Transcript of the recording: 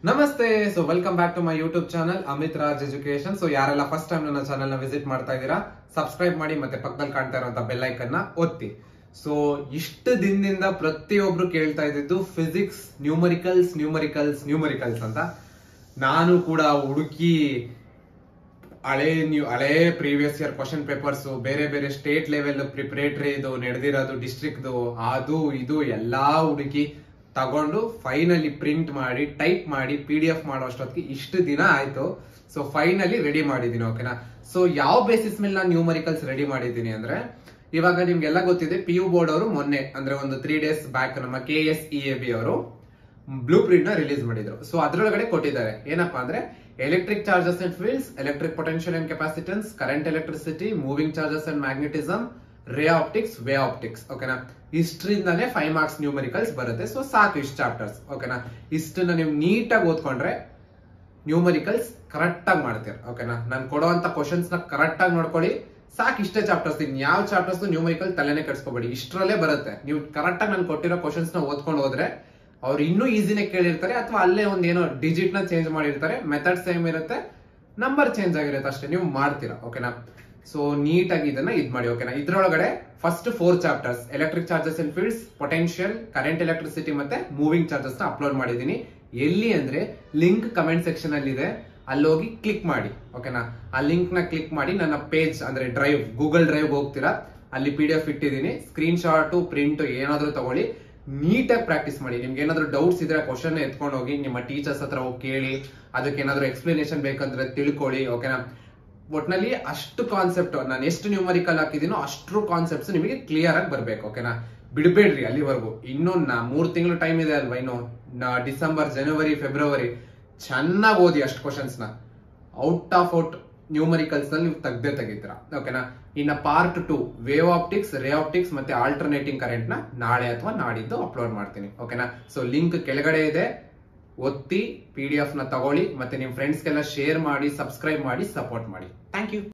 ನಮಸ್ತೆ. So welcome back to my YouTube channel Amit Raj education. So ಯಾರೆಲ್ಲ first time ನನ್ನ channel ನ ವಿಸಿಟ್ ಮಾಡ್ತಾ ಇದ್ದೀರಾ, ಸಬ್ಸ್ಕ್ರೈಬ್ ಮಾಡಿ ಮತ್ತೆ ಪಕ್ಕದಲ್ಲಿ ಕಾಣ್ತಾ ಇರುವಂತ ಬೆಲ್ ಐಕನ್ ನ ಒತ್ತಿ. ಸೊ ಇಷ್ಟು ದಿನದಿಂದ ಪ್ರತಿಯೊಬ್ರು ಕೇಳ್ತಾ ಇದ್ದಿದ್ದು ಫಿಸಿಕ್ಸ್ ನ್ಯೂಮರಿಕಲ್ಸ್ ಅಂತ. ನಾನು ಕೂಡ ಹುಡುಕಿ ಹಳೆ ಪ್ರೀವಿಯಸ್ ಇಯರ್ ಕ್ವಶನ್ ಪೇಪರ್ಸ್, ಬೇರೆ ಬೇರೆ ಸ್ಟೇಟ್ ಲೆವೆಲ್ ಪ್ರಿಪರೇಟರಿ ನಡೆದಿರೋದು, ಡಿಸ್ಟ್ರಿಕ್ಟ್ ಅದು ಇದು ಎಲ್ಲಾ ಹುಡುಕಿ ತಗೊಂಡು ಫೈನಲಿ ಪ್ರಿಂಟ್ ಮಾಡಿ ಟೈಪ್ ಮಾಡಿ PDF ಮಾಡೋಷ್ಟೊತ್ತಿಗೆ ಇಷ್ಟು ದಿನ ಆಯ್ತು. ಸೊ ಫೈನಲಿ ರೆಡಿ ಮಾಡಿದೀನಿ. ಓಕೆನಾ. ಸೊ ಯಾವ ಬೇಸಿಸ್ ಮೇಲೆ ನಾನು ನ್ಯೂಮರಿಕಲ್ಸ್ ರೆಡಿ ಮಾಡಿದ್ದೀನಿ ಅಂದ್ರೆ, ಇವಾಗ ನಿಮ್ಗೆಲ್ಲ ಗೊತ್ತಿದೆ, PU ಬೋರ್ಡ್ ಅವರು ಮೊನ್ನೆ ಅಂದ್ರೆ ಒಂದು 3 days ಬ್ಯಾಕ್ ನಮ್ಮ KSEAB ಅವರು ಬ್ಲೂ ಪ್ರಿಂಟ್ ನ ರಿಲೀಸ್ ಮಾಡಿದ್ರು. ಸೊ ಅದ್ರೊಳಗಡೆ ಕೊಟ್ಟಿದ್ದಾರೆ ಏನಪ್ಪಾ ಅಂದ್ರೆ, electric charges and fields, electric potential and capacitance, current electricity, moving charges and magnetism, ರೇ ಆಪ್ಟಿಕ್ಸ್, ವೇ ಆಪ್ಟಿಕ್ಸ್. ಓಕೆನಾ. ಇಷ್ಟರಿಂದಾನೇ 5 marks ನ್ಯೂಮರಿಕಲ್ಸ್ ಬರುತ್ತೆ. ಸೊ ಸಾಕು ಇಷ್ಟು ಚಾಪ್ಟರ್ಸ್. ಓಕೆನಾ. ಇಷ್ಟನ್ನ ನೀವು ನೀಟಾಗಿ ಓದ್ಕೊಂಡ್ರೆ ನ್ಯೂಮರಿಕಲ್ಸ್ ಕರೆಕ್ಟ್ ಆಗಿ ಮಾಡ್ತೀರ. ಓಕೆನಾ. ನಾನು ಕೊಡುವಂತ ಕ್ವಶನ್ಸ್ ನ ಕರೆಕ್ಟ್ ಆಗಿ ನೋಡ್ಕೊಳ್ಳಿ. ಸಾಕು ಇಷ್ಟೇ ಚಾಪ್ಟರ್ಸ್. ಯಾವ ಚಾಪ್ಟರ್ಸ್ ನ್ಯೂಮರಿಕಲ್ ತಲೆನೇ ಕೆಡ್ಸ್ಕೊಬೇಡಿ, ಇಷ್ಟರಲ್ಲೇ ಬರುತ್ತೆ. ನೀವು ಕರೆಕ್ಟ್ ಆಗಿ ನಾನು ಕೊಟ್ಟಿರೋ ಕ್ವಶನ್ಸ್ ನ ಓದ್ಕೊಂಡು ಹೋದ್ರೆ ಅವ್ರು ಇನ್ನೂ ಈಸಿನೇ ಕೇಳಿರ್ತಾರೆ, ಅಥವಾ ಅಲ್ಲೇ ಒಂದ್ ಏನೋ ಡಿಜಿಟ್ ನ ಚೇಂಜ್ ಮಾಡಿರ್ತಾರೆ, ಮೆಥಡ್ ಸೇಮ್ ಇರುತ್ತೆ, ನಂಬರ್ ಚೇಂಜ್ ಆಗಿರುತ್ತೆ ಅಷ್ಟೇ, ನೀವು ಮಾಡ್ತೀರಾ. ಓಕೆನಾ. ಸೊ ನೀಟಾಗಿ ಇದನ್ನ ಮಾಡಿ. ಓಕೆನಾ. ಇದ್ರೊಳಗಡೆ first 4 chapters, electric charges and fields, potential, current electricity ಮತ್ತೆ ಮೂವಿಂಗ್ ಚಾರ್ಜಸ್ ನ ಅಪ್ಲೋಡ್ ಮಾಡಿದೀನಿ. ಎಲ್ಲಿ ಅಂದ್ರೆ ಲಿಂಕ್ ಕಮೆಂಟ್ ಸೆಕ್ಷನ್ ಅಲ್ಲಿ ಇದೆ, ಅಲ್ಲಿ ಹೋಗಿ ಕ್ಲಿಕ್ ಮಾಡಿ. ಓಕೆನಾ. ಆ ಲಿಂಕ್ ನ ಕ್ಲಿಕ್ ಮಾಡಿ ನನ್ನ ಪೇಜ್ ಅಂದ್ರೆ ಡ್ರೈವ್, ಗೂಗಲ್ ಡ್ರೈವ್ ಹೋಗ್ತೀರಾ, ಅಲ್ಲಿ PDF ಇಟ್ಟಿದ್ದೀನಿ. ಸ್ಕ್ರೀನ್ ಶಾಟ್, ಪ್ರಿಂಟ್ ಏನಾದ್ರೂ ತಗೊಳ್ಳಿ, ನೀಟಾಗಿ ಪ್ರಾಕ್ಟೀಸ್ ಮಾಡಿ. ನಿಮ್ಗೆ ಏನಾದ್ರು ಡೌಟ್ಸ್ ಇದ್ರೆ ಕ್ವಶನ್ ಎತ್ಕೊಂಡು ಹೋಗಿ ನಿಮ್ಮ ಟೀಚರ್ಸ್ ಹತ್ರ ಹೋಗಿ ಕೇಳಿ, ಅದಕ್ಕೆ ಏನಾದ್ರು ಎಕ್ಸ್ಪ್ಲನೇಷನ್ ಬೇಕಂದ್ರೆ ತಿಳ್ಕೊಳ್ಳಿ. ಓಕೆನಾ. ಒಟ್ನಲ್ಲಿ ಅಷ್ಟು ಕಾನ್ಸೆಪ್ಟ್, ನಾನು ಎಷ್ಟು ನ್ಯೂಮರಿಕಲ್ ಹಾಕಿದೀನೋ ಅಷ್ಟು ಕಾನ್ಸೆಪ್ಟ್ಸ್ ನಿಮಗೆ ಕ್ಲಿಯರ್ ಆಗಿ ಬರ್ಬೇಕು. ಓಕೆನಾ. ಬಿಡಬೇಡ್ರಿ ಅಲ್ಲಿವರೆಗೂ. ಇನ್ನೂ 3 ತಿಂಗಳು ಟೈಮ್ ಇದೆ ಅಲ್ವಾ, ಇನ್ನು ಡಿಸೆಂಬರ್, ಜನವರಿ, ಫೆಬ್ರವರಿ. ಚೆನ್ನಾಗಿ ಓದಿ ಅಷ್ಟು ಕ್ವಶನ್ಸ್ ನ. ಔಟ್ ಆಫ್ ಔಟ್ ನ್ಯೂಮರಿಕಲ್ಸ್ ನಲ್ಲಿ ನೀವು ತೆಗಿತೀರಾ. ಓಕೆನಾ. ಇನ್ನ ಪಾರ್ಟ್ 2 ವೇವ್ ಆಪ್ಟಿಕ್ಸ್, ರೇ ಆಪ್ಟಿಕ್ಸ್ ಮತ್ತೆ ಆಲ್ಟರ್ನೇಟಿಂಗ್ ಕರೆಂಟ್ ನ ನಾಳೆ ಅಥವಾ ನಾಡಿದ್ದು ಅಪ್ಲೋಡ್ ಮಾಡ್ತೀನಿ. ಓಕೆನಾ. ಸೊ ಲಿಂಕ್ ಕೆಳಗಡೆ ಇದೆ, ಒತ್ತಿ PDF ನ ತಗೊಳ್ಳಿ, ಮತ್ತೆ ನಿಮ್ ಫ್ರೆಂಡ್ಸ್ಗೆಲ್ಲ ಶೇರ್ ಮಾಡಿ, ಸಬ್ಸ್ಕ್ರೈಬ್ ಮಾಡಿ, ಸಪೋರ್ಟ್ ಮಾಡಿ. Thank you.